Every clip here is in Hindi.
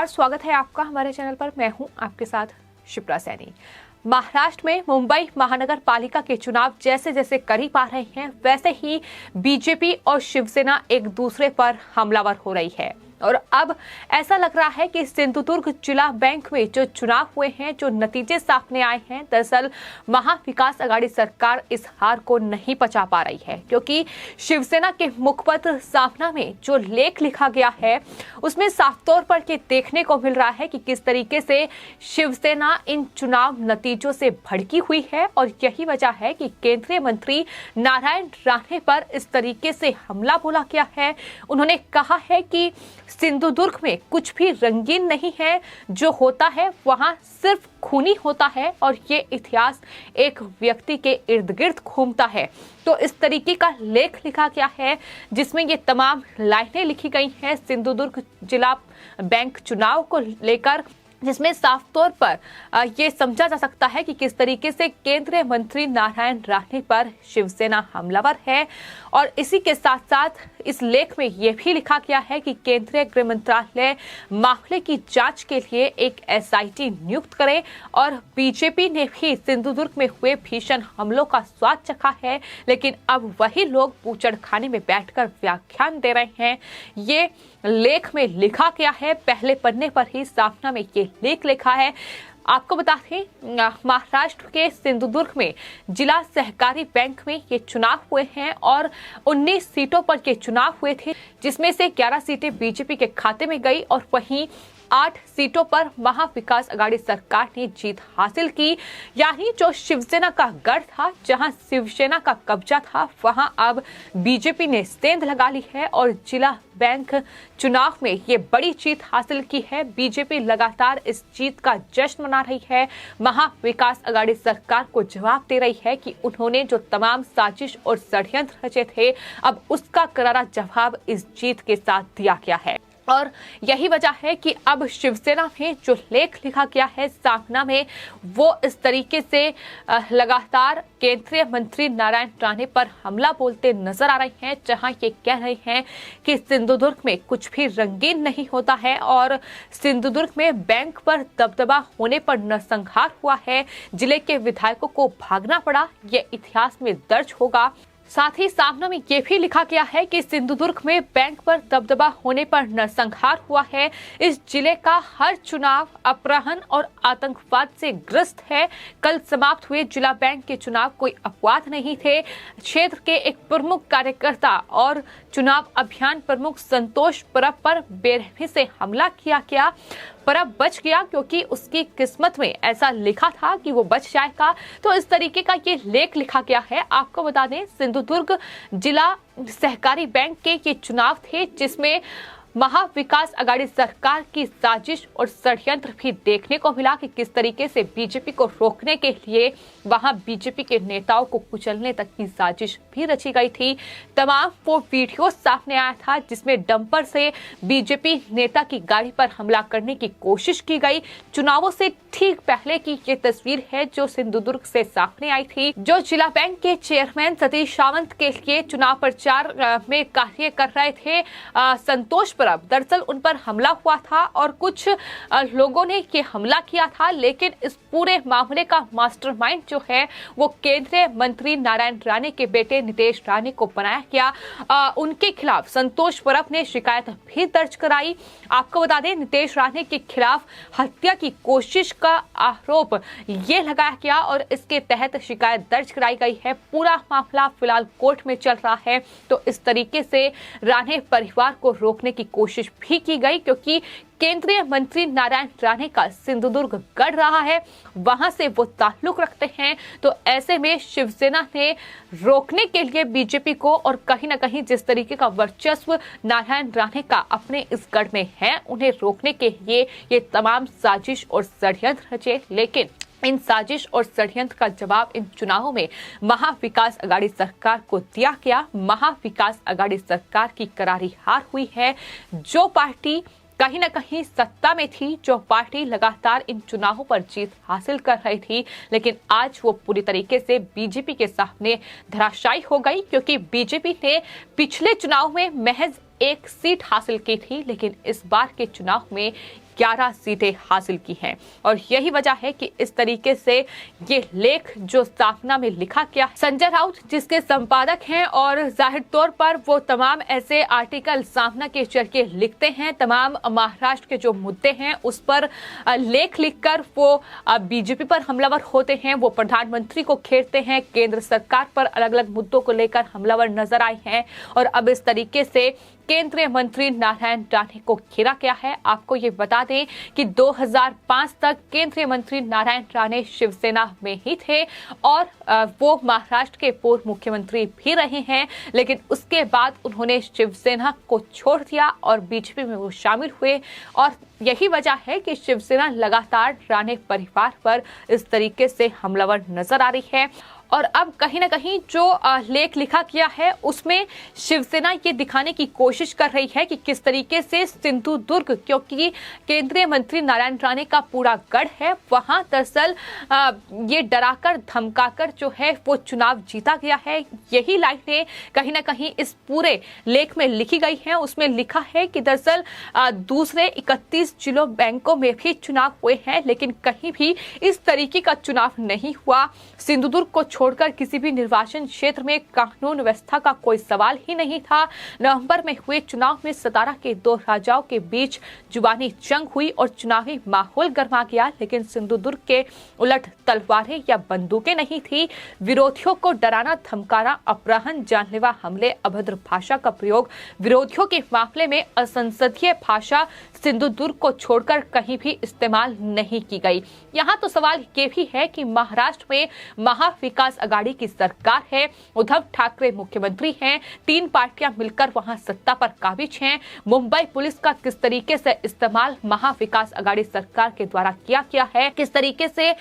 नमस्कार, स्वागत है आपका हमारे चैनल पर। मैं हूं आपके साथ शिप्रा सैनी। महाराष्ट्र में मुंबई महानगर पालिका के चुनाव जैसे जैसे करीब आ रहे हैं, वैसे ही बीजेपी और शिवसेना एक दूसरे पर हमलावर हो रही है। और अब ऐसा लग रहा है कि सिंधुदुर्ग जिला बैंक में जो चुनाव हुए हैं, जो नतीजे सामने आए हैं, दरअसल महाविकास आघाड़ी सरकार इस हार को नहीं पचा पा रही है, क्योंकि शिवसेना के मुखपत्र सामना में जो लेख लिखा गया है उसमें साफ तौर पर ये देखने को मिल रहा है कि किस तरीके से शिवसेना इन चुनाव नतीजों से भड़की हुई है। और यही वजह है कि केंद्रीय मंत्री नारायण राणे पर इस तरीके से हमला बोला गया है। उन्होंने कहा है कि सिंधुदुर्ग में कुछ भी रंगीन नहीं है, जो होता है वहां सिर्फ खूनी होता है और ये इतिहास एक व्यक्ति के इर्द गिर्द घूमता है। तो इस तरीके का लेख लिखा गया है जिसमें ये तमाम लाइनें लिखी गई हैं सिंधुदुर्ग जिला बैंक चुनाव को लेकर, जिसमें साफ तौर पर ये समझा जा सकता है कि किस तरीके से केंद्रीय मंत्री नारायण राणे पर शिवसेना हमलावर है। और इसी के साथ साथ इस लेख में यह भी लिखा गया है कि केंद्रीय गृह मंत्रालय मामले की जांच के लिए एक एसआईटी नियुक्त करे। और बीजेपी ने भी सिंधुदुर्ग में हुए भीषण हमलों का स्वाद चखा है, लेकिन अब वही लोग बूचड़खाने में बैठकर व्याख्यान दे रहे हैं। ये लेख में लिखा गया है, पहले पन्ने पर ही सामना में ये लेख लिखा है। आपको बता दें, महाराष्ट्र के सिंधुदुर्ग में जिला सहकारी बैंक में ये चुनाव हुए हैं और 19 सीटों पर ये चुनाव हुए थे, जिसमें से 11 सीटें बीजेपी के खाते में गई और वहीं 8 सीटों पर महाविकास आघाड़ी सरकार ने जीत हासिल की। यानी जो शिवसेना का गढ़ था, जहां शिवसेना का कब्जा था, वहां अब बीजेपी ने सेंध लगा ली है और जिला बैंक चुनाव में ये बड़ी जीत हासिल की है। बीजेपी लगातार इस जीत का जश्न मना रही है, महाविकास आघाड़ी सरकार को जवाब दे रही है कि उन्होंने जो तमाम साजिश और षड्यंत्र रचे थे, अब उसका करारा जवाब इस जीत के साथ दिया गया है। और यही वजह है कि अब शिवसेना में जो लेख लिखा गया है सामना में, वो इस तरीके से लगातार केंद्रीय मंत्री नारायण राणे पर हमला बोलते नजर आ रहे हैं, जहां ये कह रहे हैं कि सिंधुदुर्ग में कुछ भी रंगीन नहीं होता है और सिंधुदुर्ग में बैंक पर दबदबा होने पर नरसंहार हुआ है, जिले के विधायकों को भागना पड़ा, ये इतिहास में दर्ज होगा। साथ ही सामने में ये भी लिखा गया है कि सिंधुदुर्ग में बैंक पर दबदबा होने पर नरसंहार हुआ है। इस जिले का हर चुनाव अपहरण और आतंकवाद से ग्रस्त है। कल समाप्त हुए जिला बैंक के चुनाव कोई अपवाद नहीं थे। क्षेत्र के एक प्रमुख कार्यकर्ता और चुनाव अभियान प्रमुख संतोष परब पर बेरहमी से हमला किया गया। परब बच गया क्योंकि उसकी किस्मत में ऐसा लिखा था कि वो बच जाएगा। तो इस तरीके का ये लेख लिखा गया है। आपको बता दें, सिंधुदुर्ग जिला सहकारी बैंक के ये चुनाव थे, जिसमें महाविकास आघाड़ी सरकार की साजिश और षड्यंत्र भी देखने को मिला कि किस तरीके से बीजेपी को रोकने के लिए वहां बीजेपी के नेताओं को कुचलने तक की साजिश भी रची गई थी। तमाम वो वीडियो सामने आया था जिसमें डंपर से बीजेपी नेता की गाड़ी पर हमला करने की कोशिश की गई। चुनावों से ठीक पहले की ये तस्वीर है जो सिंधुदुर्ग से सामने आई थी। जो जिला बैंक के चेयरमैन सतीश सावंत के लिए चुनाव प्रचार में कार्य कर रहे थे संतोष परब, दरअसल उन पर हमला हुआ था और कुछ लोगों ने ये हमला किया था, लेकिन इस पूरे मामले का मास्टरमाइंड जो है वो केंद्रीय मंत्री नारायण राणे के बेटे नितेश राणे को बनाया गया। उनके खिलाफ संतोष परब ने शिकायत भी दर्ज कराई। आपको बता दें, नितेश राणे के खिलाफ हत्या की कोशिश का आरोप ये लगाया गया और इसके तहत शिकायत दर्ज कराई गई है। पूरा मामला फिलहाल कोर्ट में चल रहा है। तो इस तरीके से राणे परिवार को रोकने की कोशिश भी की गई, क्योंकि केंद्रीय मंत्री नारायण राणे का सिंधुदुर्ग गढ़ रहा है, वहां से वो ताल्लुक रखते हैं। तो ऐसे में शिवसेना ने रोकने के लिए बीजेपी को, और कहीं ना कहीं जिस तरीके का वर्चस्व नारायण राणे का अपने इस गढ़ में है, उन्हें रोकने के लिए ये तमाम साजिश और षड्यंत्र रचे। लेकिन इन साजिश और षड्यंत्र का जवाब इन चुनावों में महाविकास आघाड़ी सरकार को दिया गया। महाविकास आघाड़ी सरकार की करारी हार हुई है। जो पार्टी कहीं ना कहीं सत्ता में थी, जो पार्टी लगातार इन चुनावों पर जीत हासिल कर रही थी, लेकिन आज वो पूरी तरीके से बीजेपी के सामने धराशायी हो गई, क्योंकि बीजेपी ने पिछले चुनाव में महज 1 सीट हासिल की थी, लेकिन इस बार के चुनाव में 11 सीटें हासिल की हैं। और यही वजह है कि इस तरीके से ये लेख जो साफना में लिखा गया, संजय राउत जिसके संपादक हैं और जाहिर तौर पर वो तमाम ऐसे आर्टिकल साफना के जरिए लिखते हैं, तमाम महाराष्ट्र के जो मुद्दे हैं उस पर लेख लिखकर वो बीजेपी पर हमलावर होते हैं, वो प्रधानमंत्री को घेरते हैं, केंद्र सरकार पर अलग अलग मुद्दों को लेकर हमलावर नजर आए हैं। और अब इस तरीके से केंद्रीय मंत्री नारायण राणे को घेरा गया है। आपको ये बता दें कि 2005 तक केंद्रीय मंत्री नारायण राणे शिवसेना में ही थे और वो महाराष्ट्र के पूर्व मुख्यमंत्री भी रहे हैं, लेकिन उसके बाद उन्होंने शिवसेना को छोड़ दिया और बीजेपी में वो शामिल हुए। और यही वजह है कि शिवसेना लगातार राणे परिवार पर इस तरीके से हमलावर नजर आ रही है। और अब कहीं ना कहीं जो लेख लिखा गया है उसमें शिवसेना ये दिखाने की कोशिश कर रही है कि किस तरीके से सिंधुदुर्ग, क्योंकि केंद्रीय मंत्री नारायण राणे का पूरा गढ़ है, वहां दरअसल ये डराकर धमकाकर जो है वो चुनाव जीता गया है। यही लाइनें कहीं ना कहीं इस पूरे लेख में लिखी गई है। उसमें लिखा है कि दरअसल दूसरे 31 जिलों बैंकों में भी चुनाव हुए हैं, लेकिन कहीं भी इस तरीके का चुनाव नहीं हुआ। सिंधुदुर्ग को छोड़कर किसी भी निर्वाचन क्षेत्र में कानून व्यवस्था का कोई सवाल ही नहीं था। नवंबर में हुए चुनाव में सतारा के दो राजाओं के बीच जुबानी जंग हुई और चुनावी माहौल गर्मा गया, लेकिन सिंधुदुर्ग के उलट तलवारें या बंदूकें नहीं थी। विरोधियों को डराना, धमकाना, अपहरण, जानलेवा हमले, अभद्र भाषा का प्रयोग, विरोधियों के मामले में असंसदीय भाषा सिंधुदुर्ग को छोड़कर कहीं भी इस्तेमाल नहीं की गई। यहाँ तो सवाल ये भी है कि महाराष्ट्र में महाविकास आघाड़ी की सरकार है, उद्धव ठाकरे मुख्यमंत्री हैं, 3 पार्टियां मिलकर वहां सत्ता पर काबिज हैं। मुंबई पुलिस का किस तरीके से इस्तेमाल महाविकास आघाड़ी सरकार के द्वारा किया गया है, किस तरीके से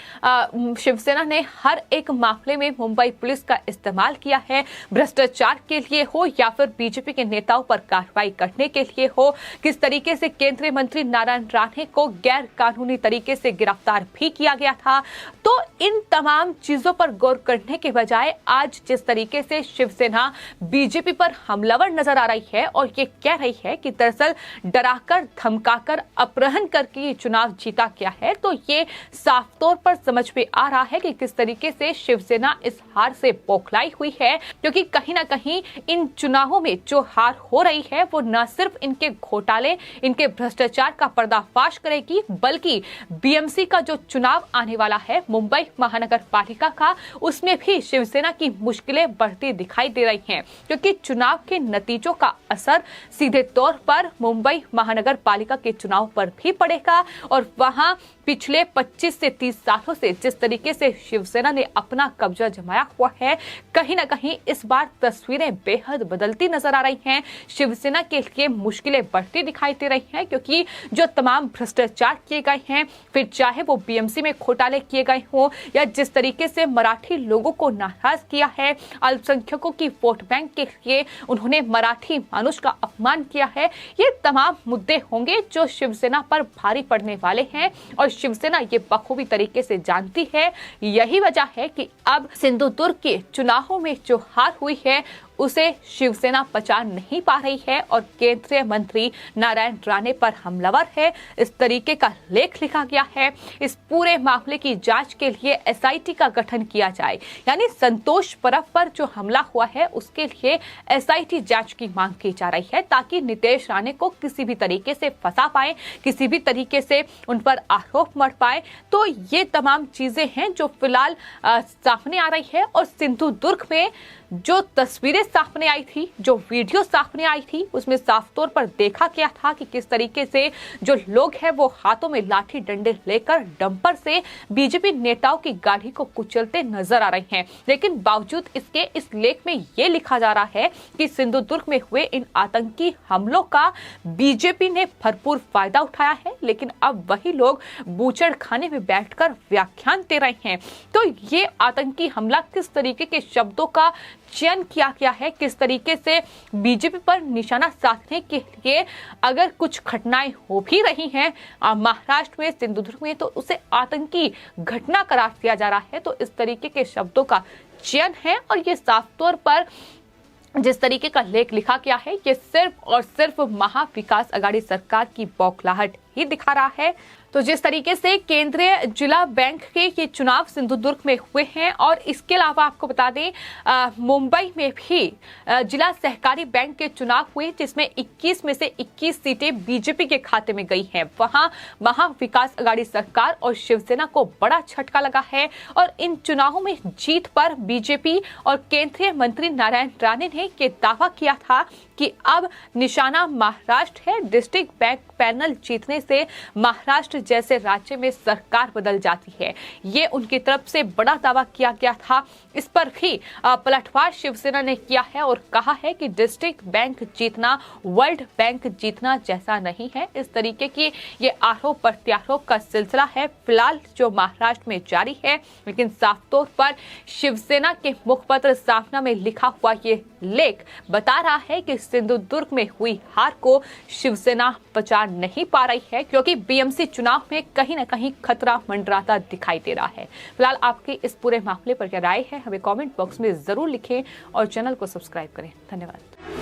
शिवसेना ने हर एक मामले में मुंबई पुलिस का इस्तेमाल किया है, भ्रष्टाचार के लिए हो या फिर बीजेपी के नेताओं पर कार्रवाई करने के लिए हो, किस तरीके से केंद्रीय मंत्री नारायण राणे को गैर कानूनी तरीके से गिरफ्तार भी किया गया था। तो इन तमाम चीजों पर गौर करने के बजाय आज जिस तरीके से शिवसेना बीजेपी पर हमलावर नजर आ रही है और ये कह रही है कि दरअसल डराकर, धमकाकर, अपहरण करके ये चुनाव जीता गया है, तो ये साफ तौर पर समझ में आ रहा है कि किस तरीके से शिवसेना इस हार से बौखलाई हुई है। क्योंकि कहीं ना कहीं इन चुनावों में जो हार हो रही है वो न सिर्फ इनके घोटाले, इनके भ्रष्टाचार का पर्दाफाश करेगी, बल्कि बीएमसी का जो चुनाव आने वाला है मुंबई महानगर पालिका का, उसमें भी शिवसेना की मुश्किलें बढ़ती दिखाई दे रही हैं। क्योंकि चुनाव के नतीजों का असर सीधे तौर पर मुंबई महानगर पालिका के चुनाव पर भी पड़ेगा और वहां पिछले 25 से 30 सालों से जिस तरीके से शिवसेना ने अपना कब्जा जमाया हुआ है, कहीं ना कहीं इस बार तस्वीरें बेहद बदलती नजर आ रही हैं। शिवसेना के लिए मुश्किलें बढ़ती दिखाई दे रही हैं, क्योंकि जो तमाम भ्रष्टाचार किए गए हैं, फिर चाहे वो बीएमसी में घोटाले किए गए हों या जिस तरीके से मराठी लोगों को नाराज किया है, अल्पसंख्यकों की वोट बैंक के लिए उन्होंने मराठी मानुष का अपमान किया है, ये तमाम मुद्दे होंगे जो शिवसेना पर भारी पड़ने वाले हैं और शिवसेना ये बखूबी तरीके से जानती है। यही वजह है कि अब सिंधुदुर्ग के चुनावों में जो हार हुई है उसे शिवसेना पचा नहीं पा रही है और केंद्रीय मंत्री नारायण राणे पर हमलावर है, इस तरीके का लेख लिखा गया है। इस पूरे मामले की जांच के लिए एसआईटी का गठन किया जाए, यानी संतोष परब पर जो हमला हुआ है उसके लिए एसआईटी जांच की मांग की जा रही है, ताकि नितेश राणे को किसी भी तरीके से फंसा पाए, किसी भी तरीके से उन पर आरोप मढ़ पाए। तो ये तमाम चीजें हैं जो फिलहाल सामने आ रही है। और सिंधुदुर्ग में जो तस्वीरें सामने आई थी, जो वीडियो सामने आई थी, उसमें साफ तौर पर देखा गया था कि किस तरीके से जो लोग हैं वो हाथों में लाठी डंडे लेकर डंपर से बीजेपी नेताओं की गाड़ी को कुचलते नजर आ रहे हैं। लेकिन बावजूद इसके इस लेख में ये लिखा जा रहा है कि सिंधुदुर्ग में हुए इन आतंकी हमलों का बीजेपी ने भरपूर फायदा उठाया है, लेकिन अब वही लोग बूचड़ खाने में बैठकर व्याख्यान दे रहे हैं। तो ये आतंकी हमला किस तरीके के शब्दों का चयन किया गया है, किस तरीके से बीजेपी पर निशाना साधने के लिए अगर कुछ घटनाएं हो भी रही हैं महाराष्ट्र में, सिंधुदुर्ग में, तो उसे आतंकी घटना करार दिया जा रहा है। तो इस तरीके के शब्दों का चयन है और ये साफ तौर पर जिस तरीके का लेख लिखा गया है ये सिर्फ और सिर्फ महाविकास आघाड़ी सरकार की बौखलाहट ही दिखा रहा है। तो जिस तरीके से केंद्रीय जिला बैंक के ये चुनाव सिंधुदुर्ग में हुए हैं और इसके अलावा आपको बता दें मुंबई में भी जिला सहकारी बैंक के चुनाव हुए जिसमें 21 में से 21 सीटें बीजेपी के खाते में गई हैं। वहां महाविकास आघाड़ी सरकार और शिवसेना को बड़ा झटका लगा है और इन चुनावों में जीत पर बीजेपी और केंद्रीय मंत्री नारायण राणे ने ये दावा किया था कि अब निशाना महाराष्ट्र है। डिस्ट्रिक्ट बैंक पैनल जीतने से महाराष्ट्र जैसे राज्य में सरकार बदल जाती है, ये उनकी तरफ से बड़ा दावा किया गया था। इस पर भी पलटवार शिवसेना ने किया है और कहा है कि डिस्ट्रिक्ट बैंक जीतना वर्ल्ड बैंक जीतना जैसा नहीं है। इस तरीके की ये आरोप प्रत्यारोप का सिलसिला है फिलहाल जो महाराष्ट्र में जारी है, लेकिन साफ तौर पर शिवसेना के मुखपत्र सामना में लिखा हुआ ये लेख बता रहा है कि सिंधुदुर्ग में हुई हार को शिवसेना बचा नहीं पा रही है, क्योंकि बीएमसी चुनाव में कहीं ना कहीं खतरा मंडराता दिखाई दे रहा है। फिलहाल आपकी इस पूरे मामले पर क्या राय है हमें कमेंट बॉक्स में जरूर लिखें और चैनल को सब्सक्राइब करें। धन्यवाद।